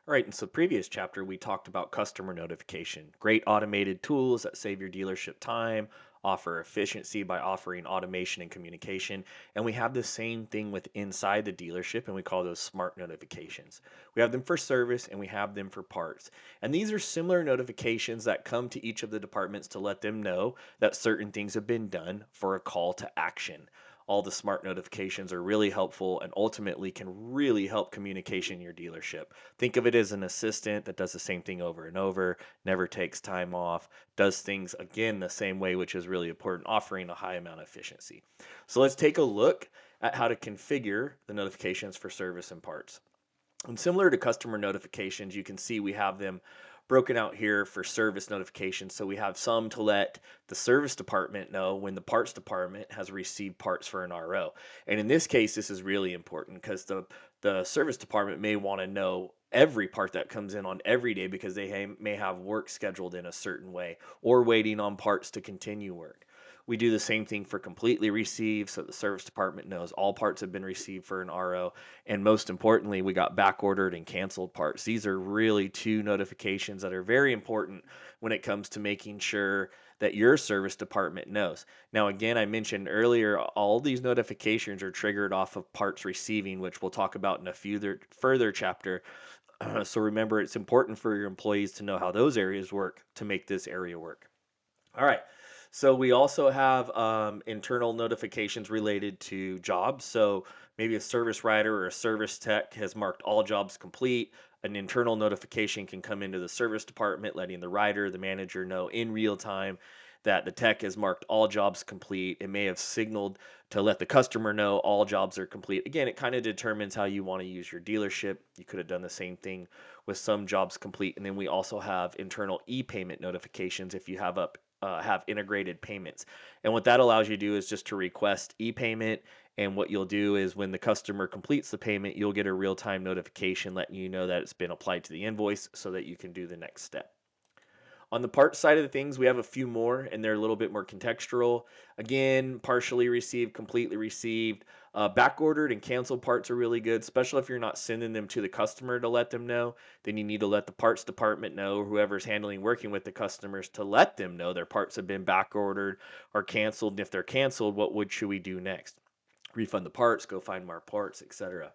All right, in the previous chapter, we talked about customer notification. Great automated tools that save your dealership time, offer efficiency by offering automation and communication. And we have the same thing with inside the dealership, and we call those smart notifications. We have them for service and we have them for parts. And these are similar notifications that come to each of the departments to let them know that certain things have been done for a call to action. All the smart notifications are really helpful and ultimately can really help communication in your dealership. Think of it as an assistant that does the same thing over and over, never takes time off, does things again the same way, which is really important, offering a high amount of efficiency. So let's take a look at how to configure the notifications for service and parts. And similar to customer notifications, you can see we have them broken out here for service notifications. So we have some to let the service department know when the parts department has received parts for an RO. And in this case, this is really important because the service department may want to know every part that comes in on every day because they may have work scheduled in a certain way or waiting on parts to continue work. We do the same thing for completely received, so the service department knows all parts have been received for an RO. And most importantly, we got back ordered and canceled parts. These are really two notifications that are very important when it comes to making sure that your service department knows. Now, again, I mentioned earlier, all these notifications are triggered off of parts receiving, which we'll talk about in a further chapter. So remember, it's important for your employees to know how those areas work to make this area work. All right. So we also have internal notifications related to jobs. So maybe a service writer or a service tech has marked all jobs complete. An internal notification can come into the service department, letting the writer, the manager know in real time that the tech has marked all jobs complete. It may have signaled to let the customer know all jobs are complete. Again, it kind of determines how you want to use your dealership. You could have done the same thing with some jobs complete. And then we also have internal e-payment notifications if you have integrated payments. And what that allows you to do is just to request e-payment. And what you'll do is when the customer completes the payment, you'll get a real-time notification letting you know that it's been applied to the invoice so that you can do the next step. On the part side of the things, we have a few more, and they're a little bit more contextual. Again, partially received, completely received. Back ordered and canceled parts are really good, especially if you're not sending them to the customer to let them know. Then you need to let the parts department know, or whoever's handling working with the customers to let them know their parts have been back ordered or canceled. And if they're canceled, should we do next? Refund the parts, go find more parts, etc.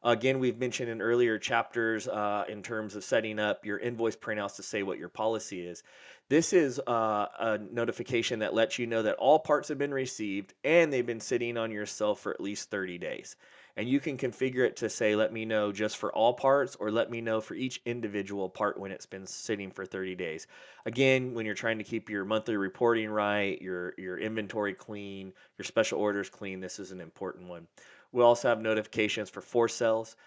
Again, we've mentioned in earlier chapters in terms of setting up your invoice printouts to say what your policy is. This is a notification that lets you know that all parts have been received and they've been sitting on your cell for at least 30 days. And you can configure it to say, let me know just for all parts or let me know for each individual part when it's been sitting for 30 days. Again, when you're trying to keep your monthly reporting right, your inventory clean, your special orders clean, this is an important one. We also have notifications for force cells.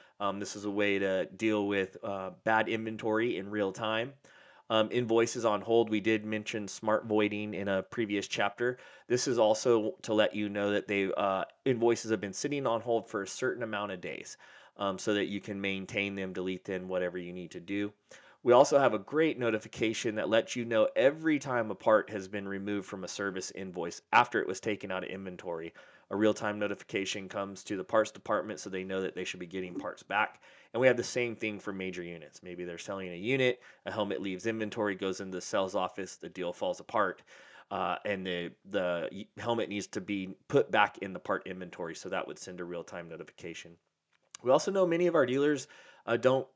This is a way to deal with bad inventory in real time. Invoices on hold. We did mention smart voiding in a previous chapter. This is also to let you know that they invoices have been sitting on hold for a certain amount of days, so that you can maintain them, delete them, whatever you need to do. We also have a great notification that lets you know every time a part has been removed from a service invoice after it was taken out of inventory. A real time notification comes to the parts department so they know that they should be getting parts back. And we have the same thing for major units. Maybe they're selling a unit, a helmet leaves inventory, goes into the sales office, the deal falls apart. And the helmet needs to be put back in the part inventory, so that would send a real time notification. We also know many of our dealers don't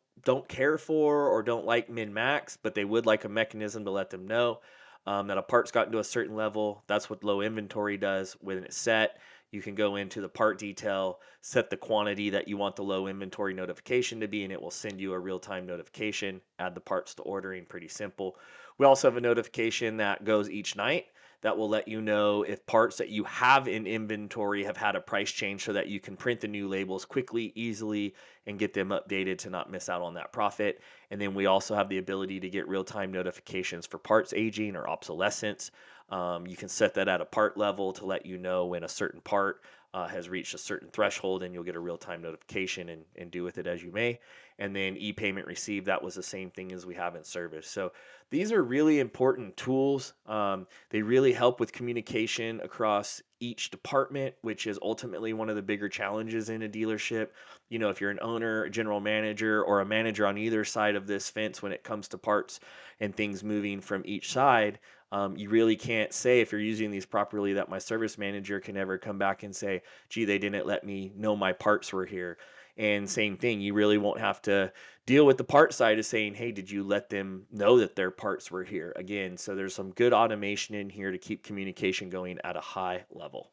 care for or don't like min max, but they would like a mechanism to let them know that a part's gotten to a certain level. That's what low inventory does. When it's set, you can go into the part detail, set the quantity that you want the low inventory notification to be, and it will send you a real time notification. Add the parts to ordering, pretty simple. We also have a notification that goes each night that will let you know if parts that you have in inventory have had a price change so that you can print the new labels quickly, easily, and get them updated to not miss out on that profit. And then we also have the ability to get real time notifications for parts aging or obsolescence. You can set that at a part level to let you know when a certain part has reached a certain threshold, and you'll get a real time notification and do with it as you may. And then e payment received, that was the same thing as we have in service. So these are really important tools. They really help with communication across each department, which is ultimately one of the bigger challenges in a dealership. If you're an owner, a general manager, or a manager on either side of this fence when it comes to parts and things moving from each side, you really can't say if you're using these properly that my service manager can ever come back and say, gee, they didn't let me know my parts were here. And same thing, you really won't have to deal with the part side of saying, hey, did you let them know that their parts were here? Again, so there's some good automation in here to keep communication going at a high level.